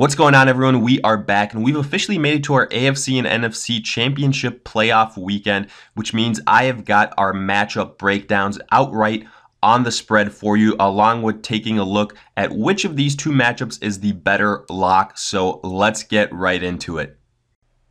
What's going on, everyone? We are back, and we've officially made it to our AFC and NFC championship playoff weekend, which means I have got our matchup breakdowns outright on the spread for you, along with taking a look at which of these two matchups is the better lock. So let's get right into it.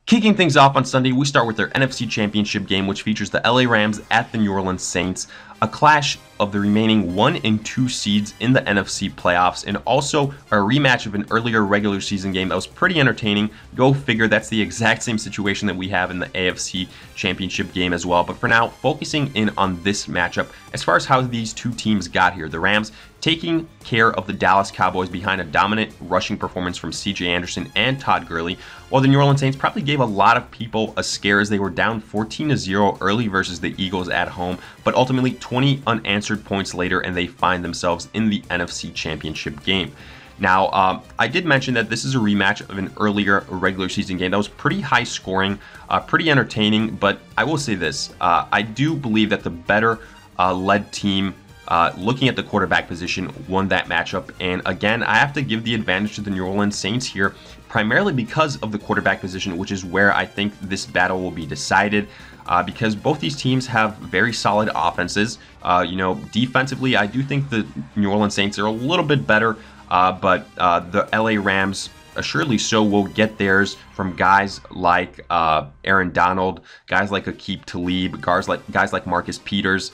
Kicking things off on Sunday, we start with their NFC Championship game, which features the LA Rams at the New Orleans Saints, a clash of the remaining 1 and 2 seeds in the NFC playoffs, and also a rematch of an earlier regular season game that was pretty entertaining. Go figure, that's the exact same situation that we have in the AFC Championship game as well. But for now, focusing in on this matchup, as far as how these two teams got here, the Rams taking care of the Dallas Cowboys behind a dominant rushing performance from C.J. Anderson and Todd Gurley, while the New Orleans Saints probably gave a lot of people a scare as they were down 14-0 early versus the Eagles at home, but ultimately 20 unanswered points later, and they find themselves in the NFC Championship game. Now, I did mention that this is a rematch of an earlier regular season game that was pretty high scoring, pretty entertaining, but I will say this, I do believe that the better led team, looking at the quarterback position, won that matchup. And again, I have to give the advantage to the New Orleans Saints here, primarily because of the quarterback position, which is where I think this battle will be decided. Because both these teams have very solid offenses. Defensively, I do think the New Orleans Saints are a little bit better, but the LA Rams, assuredly so, will get theirs from guys like Aaron Donald, guys like Aqib Talib, guys like Marcus Peters.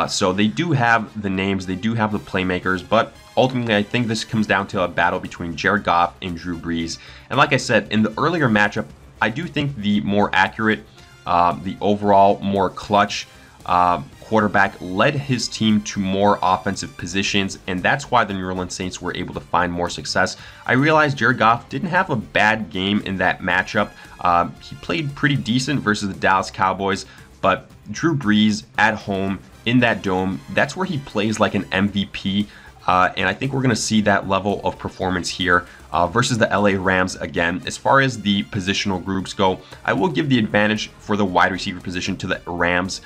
So they do have the names, they do have the playmakers, but ultimately I think this comes down to a battle between Jared Goff and Drew Brees. And like I said, in the earlier matchup, I do think the more accurate, the overall more clutch quarterback led his team to more offensive positions, and that's why the New Orleans Saints were able to find more success. I realized Jared Goff didn't have a bad game in that matchup. He played pretty decent versus the Dallas Cowboys, but Drew Brees at home in that dome, that's where he plays like an MVP. And I think we're going to see that level of performance here versus the LA Rams again. As far as the positional groups go, I will give the advantage for the wide receiver position to the Rams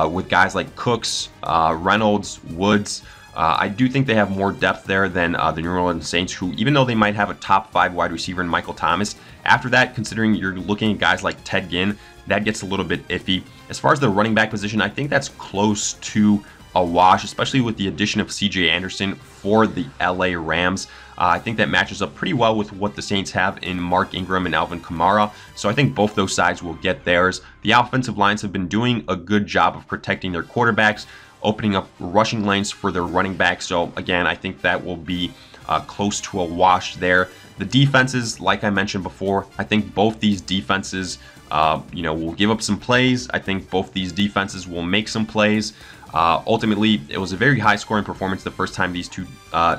with guys like Cooks, Reynolds, Woods. I do think they have more depth there than the New Orleans Saints, who, even though they might have a top 5 wide receiver in Michael Thomas, after that, considering you're looking at guys like Ted Ginn, that gets a little bit iffy. As far as the running back position, I think that's close to a wash, especially with the addition of C.J. Anderson for the LA Rams. I think that matches up pretty well with what the Saints have in Mark Ingram and Alvin Kamara, so I think both those sides will get theirs. The offensive lines have been doing a good job of protecting their quarterbacks, opening up rushing lanes for their running backs, so again, I think that will be close to a wash there. The defenses, like I mentioned before, I think both these defenses will give up some plays. I think both these defenses will make some plays. Ultimately, it was a very high-scoring performance the first time these two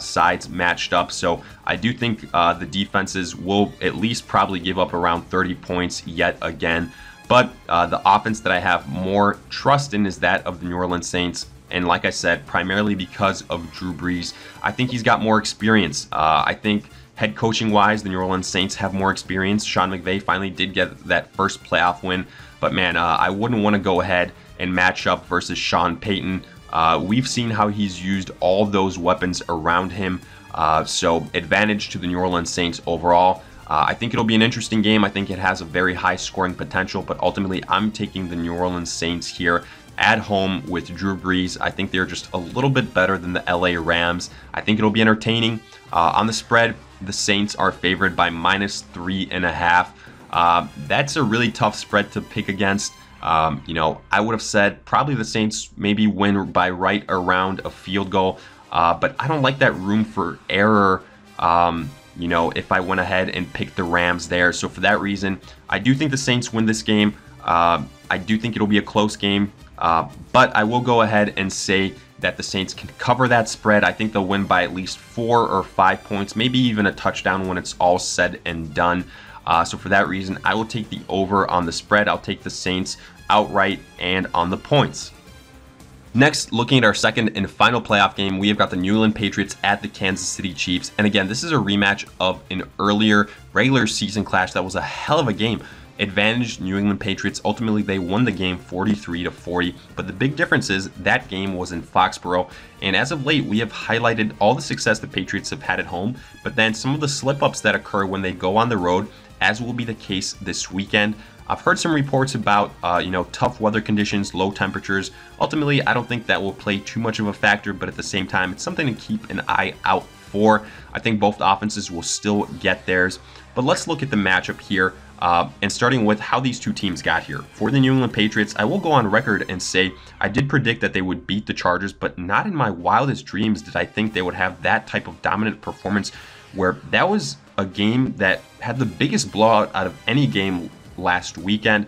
sides matched up, so I do think the defenses will at least probably give up around 30 points yet again. But the offense that I have more trust in is that of the New Orleans Saints, and like I said, primarily because of Drew Brees. I think he's got more experience. I think head coaching-wise, the New Orleans Saints have more experience. Sean McVay finally did get that first playoff win, but man, I wouldn't want to go ahead and match up versus Sean Payton. We've seen how he's used all those weapons around him, so advantage to the New Orleans Saints overall. I think it'll be an interesting game. I think it has a very high scoring potential, but ultimately I'm taking the New Orleans Saints here at home with Drew Brees. I think they're just a little bit better than the LA Rams. I think it'll be entertaining. On the spread, the Saints are favored by -3.5. That's a really tough spread to pick against. I would have said probably the Saints maybe win by right around a field goal, but I don't like that room for error, if I went ahead and picked the Rams there. So for that reason, I do think the Saints win this game. I do think it'll be a close game, but I will go ahead and say that the Saints can cover that spread. I think they'll win by at least 4 or 5 points, maybe even a touchdown when it's all said and done. So for that reason, I will take the over on the spread. I'll take the Saints outright and on the points. Next, looking at our second and final playoff game, we have got the New England Patriots at the Kansas City Chiefs. And again, this is a rematch of an earlier regular season clash that was a hell of a game. advantaged New England Patriots. Ultimately, they won the game 43-40, but the big difference is that game was in Foxborough, and as of late, we have highlighted all the success the Patriots have had at home, but then some of the slip-ups that occur when they go on the road, as will be the case this weekend. I've heard some reports about, tough weather conditions, low temperatures. Ultimately, I don't think that will play too much of a factor, but at the same time, it's something to keep an eye out for. I think both offenses will still get theirs. But let's look at the matchup here, and starting with how these two teams got here. For the New England Patriots, I will go on record and say I did predict that they would beat the Chargers, but not in my wildest dreams did I think they would have that type of dominant performance, where that was a game that had the biggest blowout out of any game last weekend.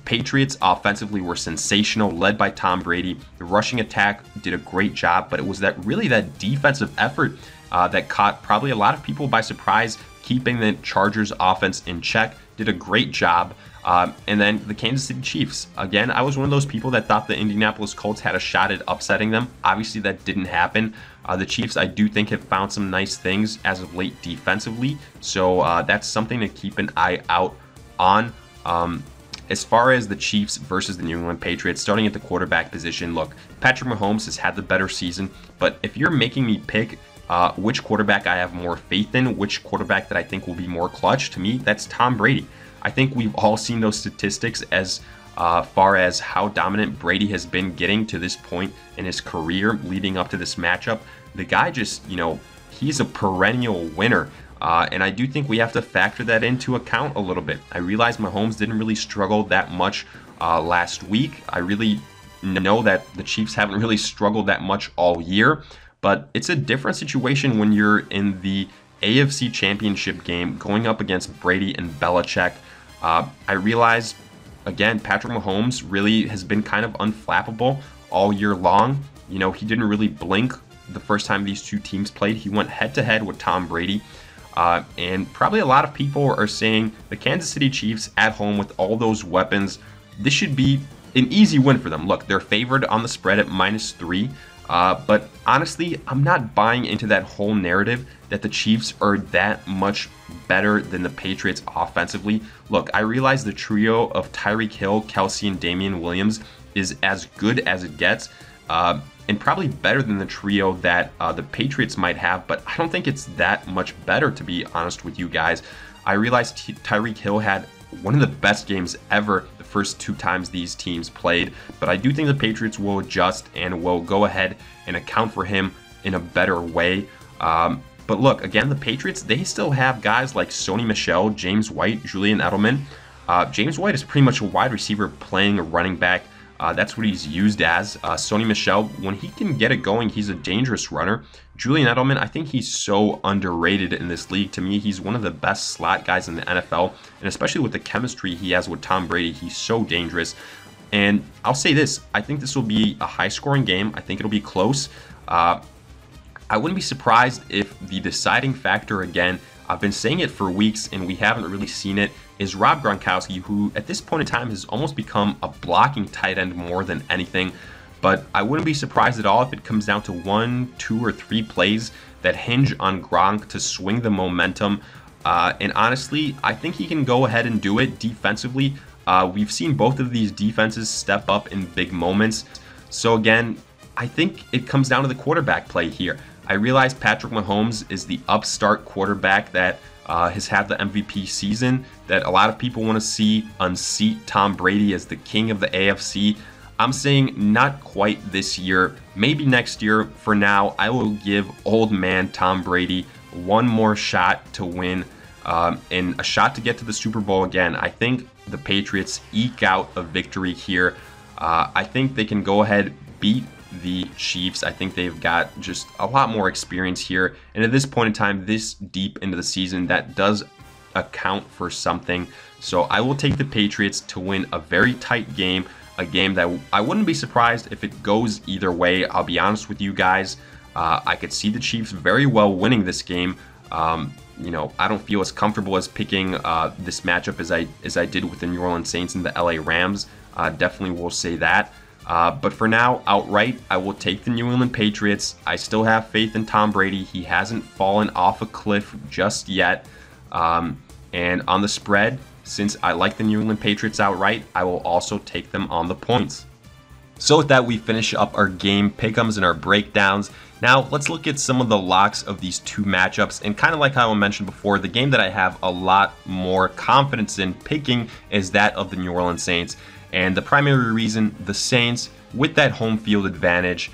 Patriots offensively were sensational, led by Tom Brady. The rushing attack did a great job, but it was that defensive effort that caught probably a lot of people by surprise, keeping the Chargers offense in check. Did a great job. And then the Kansas City Chiefs. Again, I was one of those people that thought the Indianapolis Colts had a shot at upsetting them. Obviously, that didn't happen. The Chiefs, I do think, have found some nice things as of late defensively. So that's something to keep an eye out on. As far as the Chiefs versus the New England Patriots, starting at the quarterback position, look, Patrick Mahomes has had the better season, but if you're making me pick which quarterback I have more faith in, which quarterback that I think will be more clutch, to me, that's Tom Brady. I think we've all seen those statistics as far as how dominant Brady has been getting to this point in his career leading up to this matchup. The guy just, he's a perennial winner. And I do think we have to factor that into account a little bit. I realize Mahomes didn't really struggle that much last week. I really know that the Chiefs haven't really struggled that much all year. But it's a different situation when you're in the AFC Championship game going up against Brady and Belichick. I realize, again, Patrick Mahomes really has been kind of unflappable all year long. He didn't really blink the first time these two teams played. He went head-to-head with Tom Brady. And probably a lot of people are saying the Kansas City Chiefs at home with all those weapons, this should be an easy win for them. Look, they're favored on the spread at -3. But honestly, I'm not buying into that whole narrative that the Chiefs are that much better than the Patriots offensively. Look, I realize the trio of Tyreek Hill, Kelsey, and Damian Williams is as good as it gets, and probably better than the trio that the Patriots might have, but I don't think it's that much better, to be honest with you guys. I realize Tyreek Hill had one of the best games ever the first two times these teams played, but I do think the Patriots will adjust and will go ahead and account for him in a better way. But look, again, the Patriots, they still have guys like Sony Michel, James White, Julian Edelman. James White is pretty much a wide receiver playing a running back. That's what he's used as. Sony Michel, when he can get it going, he's a dangerous runner. Julian Edelman, I think he's so underrated in this league. To me, he's one of the best slot guys in the NFL, and especially with the chemistry he has with Tom Brady, he's so dangerous. And I'll say this, I think this will be a high-scoring game. I think it'll be close. I wouldn't be surprised if the deciding factor, again, I've been saying it for weeks and we haven't really seen it, is Rob Gronkowski, who at this point in time has almost become a blocking tight end more than anything. But I wouldn't be surprised at all if it comes down to 1, 2, or 3 plays that hinge on Gronk to swing the momentum. And honestly, I think he can go ahead and do it defensively. We've seen both of these defenses step up in big moments. So again, I think it comes down to the quarterback play here. I realize Patrick Mahomes is the upstart quarterback that has had the MVP season, that a lot of people want to see unseat Tom Brady as the king of the AFC. I'm saying not quite this year, maybe next year. For now, I will give old man Tom Brady one more shot to win and a shot to get to the Super Bowl again. I think the Patriots eke out a victory here. I think they can go ahead, beat the Chiefs. I think they've got just a lot more experience here. And at this point in time, this deep into the season, that does account for something. So I will take the Patriots to win a very tight game, a game that I wouldn't be surprised if it goes either way. I'll be honest with you guys. I could see the Chiefs very well winning this game. I don't feel as comfortable as picking this matchup as I did with the New Orleans Saints and the LA Rams. Definitely will say that. But for now, outright, I will take the New England Patriots. I still have faith in Tom Brady. He hasn't fallen off a cliff just yet. And on the spread, since I like the New England Patriots outright, I will also take them on the points. So with that, we finish up our game pick'ems and our breakdowns. Now, let's look at some of the locks of these two matchups. And kind of like how I mentioned before, the game that I have a lot more confidence in picking is that of the New Orleans Saints. And the primary reason, the Saints, with that home field advantage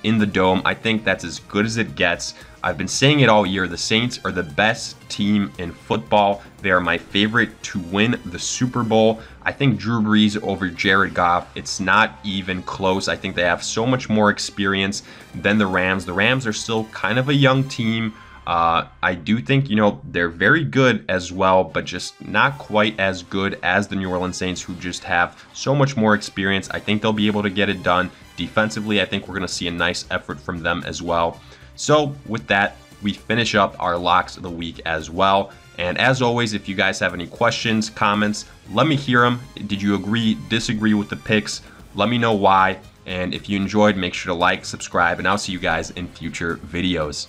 in the Dome, I think that's as good as it gets. I've been saying it all year. The Saints are the best team in football. They are my favorite to win the Super Bowl. I think Drew Brees over Jared Goff, it's not even close. I think they have so much more experience than the Rams. The Rams are still kind of a young team. I do think, they're very good as well, but just not quite as good as the New Orleans Saints, who just have so much more experience. I think they'll be able to get it done. Defensively, I think we're going to see a nice effort from them as well. So with that, we finish up our locks of the week as well. And as always, if you guys have any questions, comments, let me hear them. Did you agree, disagree with the picks? Let me know why. And if you enjoyed, make sure to like, subscribe, and I'll see you guys in future videos.